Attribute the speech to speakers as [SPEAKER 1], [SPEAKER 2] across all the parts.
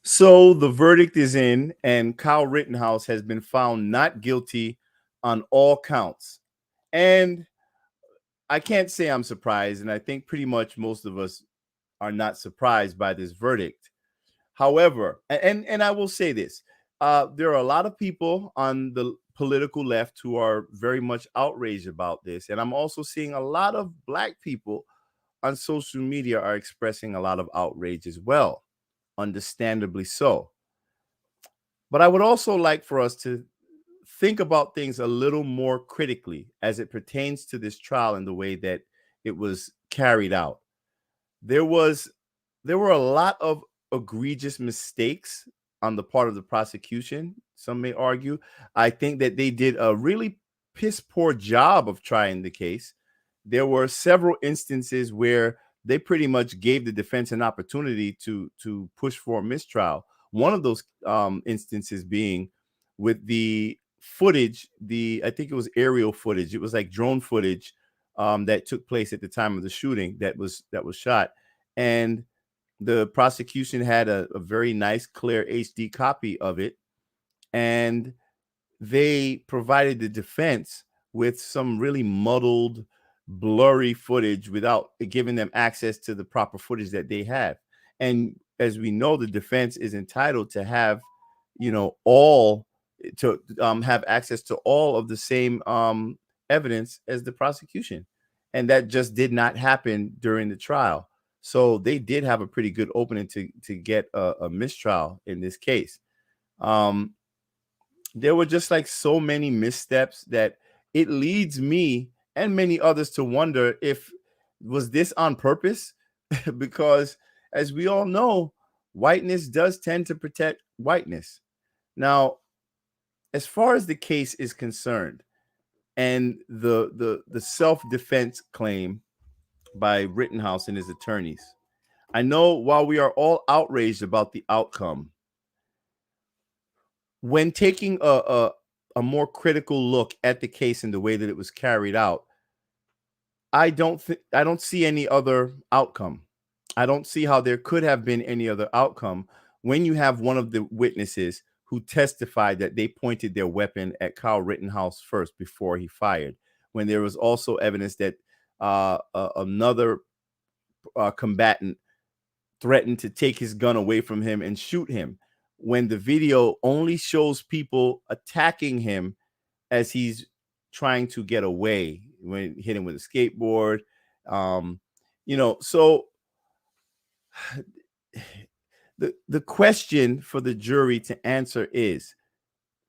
[SPEAKER 1] So the verdict is in, and Kyle Rittenhouse has been found not guilty on all counts. And I can't say I'm surprised, and I think pretty much most of us are not surprised by this verdict. However, and I will say this: there are a lot of people on the political left who are very much outraged about this, and I'm also seeing a lot of black people on social media are expressing a lot of outrage as well, understandably so. But I would also like for us to think about things a little more critically as it pertains to this trial and the way that it was carried out. There was there were a lot of egregious mistakes on the part of the prosecution, some may argue. I think that they did a really piss poor job of trying the case. There were several instances where they pretty much gave the defense an opportunity to push for a mistrial. One of those instances being with the footage, the I think it was aerial footage. It was like drone footage that took place at the time of the shooting that was shot, and the prosecution had a very nice, clear HD copy of it, and they provided the defense with some really muddled, blurry footage without giving them access to the proper footage that they have. And as we know, the defense is entitled to have, all to have access to all of the same evidence as the prosecution, and that just did not happen during the trial. So they did have a pretty good opening to get a mistrial in this case. Um, there were just like so many missteps that it leads me and many others to wonder if was this on purpose because as we all know, whiteness does tend to protect whiteness. Now, as far as the case is concerned and the self-defense claim by Rittenhouse and his attorneys, I know while we are all outraged about the outcome, when taking a more critical look at the case and the way that it was carried out, I don't see any other outcome. I don't see how there could have been any other outcome when you have one of the witnesses who testified that they pointed their weapon at Kyle Rittenhouse first before he fired. When there was also evidence that another combatant threatened to take his gun away from him and shoot him, when the video only shows people attacking him as he's trying to get away, when hit him with a skateboard. So the question for the jury to answer is,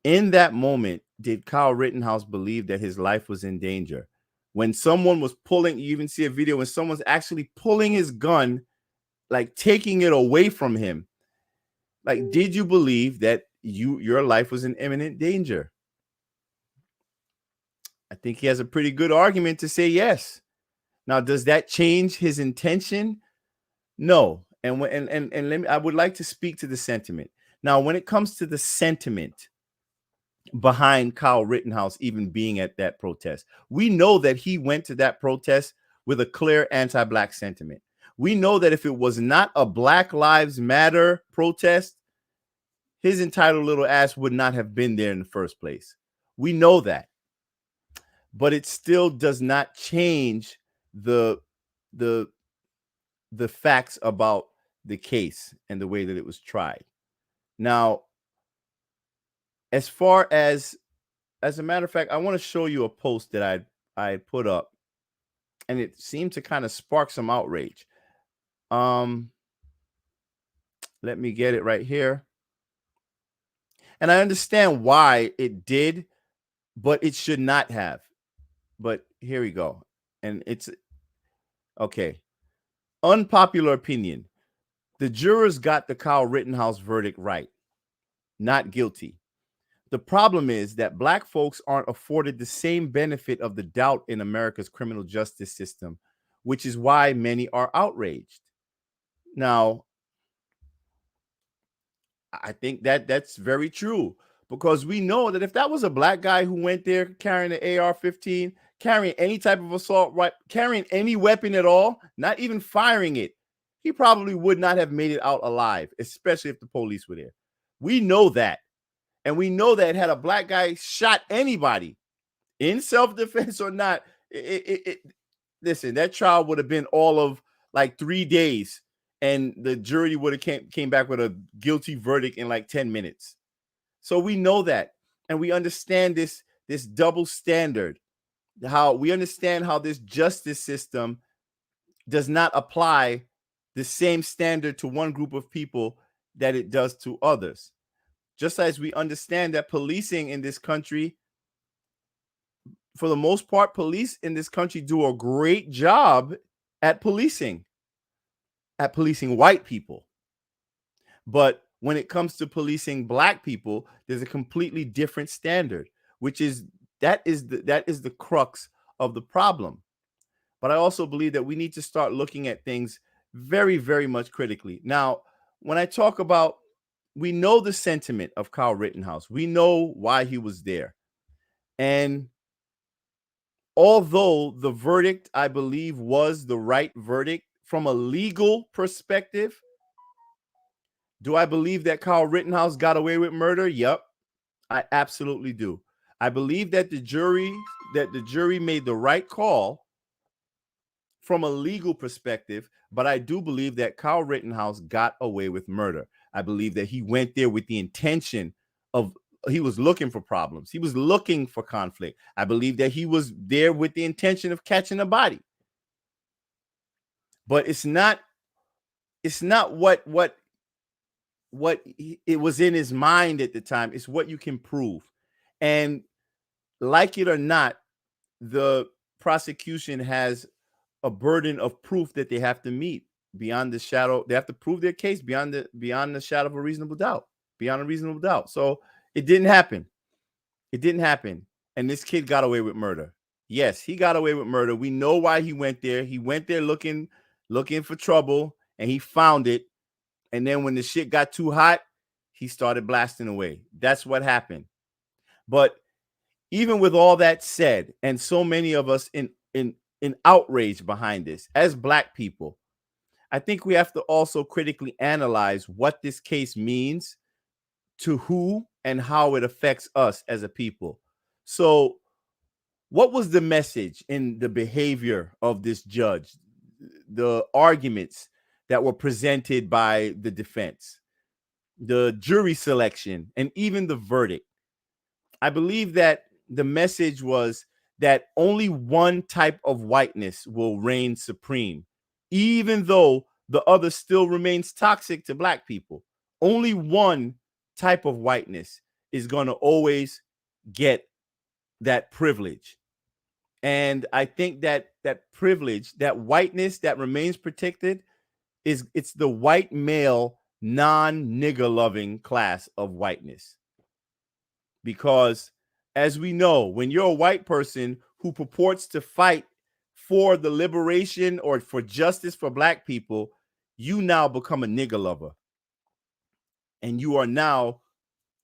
[SPEAKER 1] in that moment, did Kyle Rittenhouse believe that his life was in danger? When someone was pulling, you even see a video when someone's actually pulling his gun, like taking it away from him. Like, did you believe that your life was in imminent danger? I think he has a pretty good argument to say yes. Now, does that change his intention? No. And let me, I would like to speak to the sentiment. Now, when it comes to the sentiment behind Kyle Rittenhouse even being at that protest, we know that he went to that protest with a clear anti-black sentiment. We know that if it was not a Black Lives Matter protest, his entitled little ass would not have been there in the first place. We know that. But it still does not change the facts about the case and the way that it was tried. Now, as far as a matter of fact, I want to show you a post that I put up, and it seemed to kind of spark some outrage. Let me get it right here. And I understand why it did, but it should not have. But here we go. And it's okay. Unpopular opinion. The jurors got the Kyle Rittenhouse verdict right. Not guilty. The problem is that black folks aren't afforded the same benefit of the doubt in America's criminal justice system, which is why many are outraged. Now, I think that that's very true, because we know that if that was a black guy who went there carrying an AR-15, carrying any type of assault, right, carrying any weapon at all, not even firing it, he probably would not have made it out alive, especially if the police were there. We know that. And we know that had a black guy shot anybody in self-defense or not, listen, that trial would have been all of like 3 days, and the jury would have came back with a guilty verdict in like 10 minutes. So we know that, and we understand this double standard. How we understand how this justice system does not apply the same standard to one group of people that it does to others. Just as we understand that policing in this country, for the most part, police in this country do a great job at policing white people. But when it comes to policing black people, there's a completely different standard, which is that is the crux of the problem. But I also believe that we need to start looking at things very, very much critically. Now, when I talk about, we know the sentiment of Kyle Rittenhouse. We know why he was there. And although the verdict, I believe, was the right verdict from a legal perspective, do I believe that Kyle Rittenhouse got away with murder? Yep, I absolutely do. I believe that the jury made the right call from a legal perspective, but I do believe that Kyle Rittenhouse got away with murder. I believe that he went there with the intention of, he was looking for problems. He was looking for conflict. I believe that he was there with the intention of catching a body. But it's not what it was in his mind at the time. It's what you can prove. And like it or not, the prosecution has a burden of proof that they have to meet beyond the shadow. They have to prove their case beyond the shadow of a reasonable doubt, beyond a reasonable doubt. So it didn't happen. It didn't happen. And this kid got away with murder. Yes, he got away with murder. We know why he went there. He went there looking for trouble, and he found it. And then when the shit got too hot, he started blasting away. That's what happened. But even with all that said, and so many of us in outrage behind this as black people, I think we have to also critically analyze what this case means to who and how it affects us as a people. So what was the message in the behavior of this judge, the arguments that were presented by the defense, the jury selection, and even the verdict? I believe that the message was that only one type of whiteness will reign supreme, even though the other still remains toxic to black people. Only one type of whiteness is going to always get that privilege. And I think that privilege, that whiteness that remains protected, it's the white male, non-nigger loving class of whiteness. Because as we know, when you're a white person who purports to fight for the liberation or for justice for black people, you now become a nigger lover. And you are now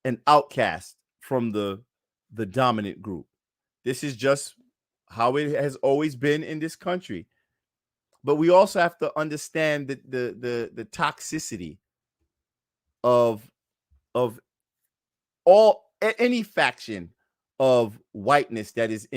[SPEAKER 1] an outcast from the dominant group. This is just how it has always been in this country. But we also have to understand that the toxicity of any faction of whiteness that is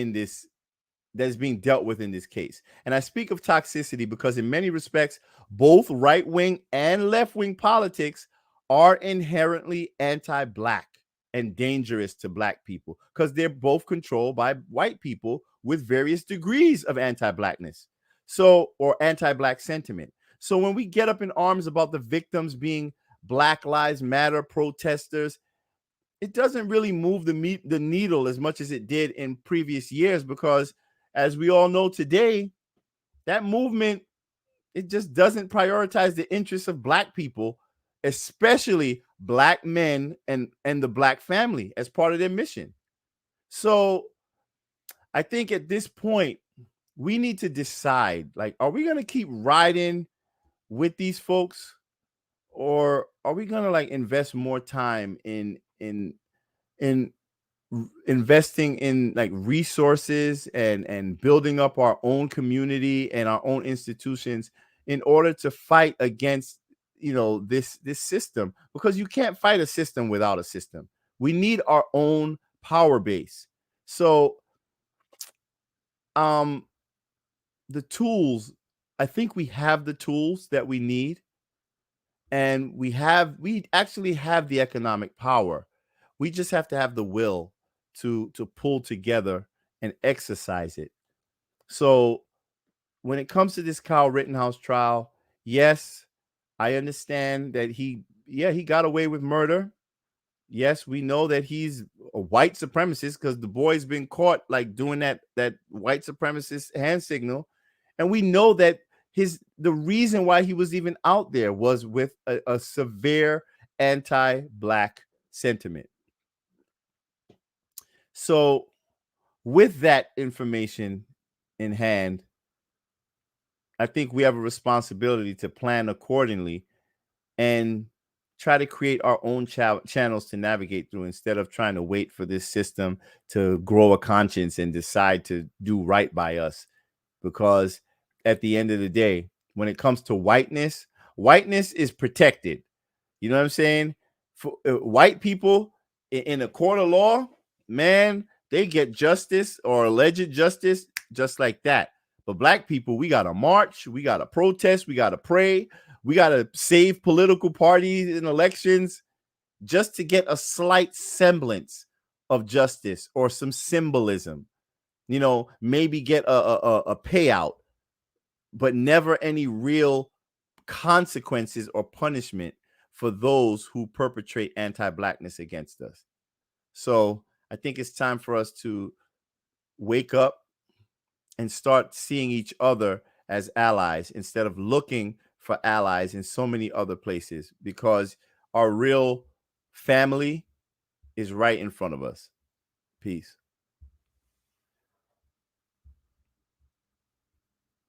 [SPEAKER 1] being dealt with in this case. And I speak of toxicity because in many respects, both right-wing and left-wing politics are inherently anti-black and dangerous to black people because they're both controlled by white people with various degrees of anti-blackness, or anti-black sentiment. So when we get up in arms about the victims being Black Lives Matter protesters, it doesn't really move the needle as much as it did in previous years, because as we all know today, that movement, it just doesn't prioritize the interests of black people, especially black men and the black family as part of their mission. So I think at this point, we need to decide, like, are we going to keep riding with these folks, or are we going to like invest more time in investing in like resources and building up our own community and our own institutions in order to fight against, this system, because you can't fight a system without a system. We need our own power base. So um the tools, I think we have the tools that we need, and we actually have the economic power. We just have to have the will to pull together and exercise it. So when it comes to this Kyle Rittenhouse trial, yes, I understand that he got away with murder. Yes, we know that he's a white supremacist because the boy's been caught like doing that white supremacist hand signal, and we know that the reason why he was even out there was with a severe anti-black sentiment. So, with that information in hand, I think we have a responsibility to plan accordingly and try to create our own channels to navigate through, instead of trying to wait for this system to grow a conscience and decide to do right by us. Because at the end of the day, when it comes to whiteness is protected. You know what I'm saying? For white people in a court of law, man, they get justice or alleged justice just like that. But black people, we got to march, we got to protest, we got to pray, we got to save political parties in elections just to get a slight semblance of justice or some symbolism. Maybe get a payout, but never any real consequences or punishment for those who perpetrate anti-blackness against us. So I think it's time for us to wake up and start seeing each other as allies instead of looking for allies in so many other places, because our real family is right in front of us. Peace.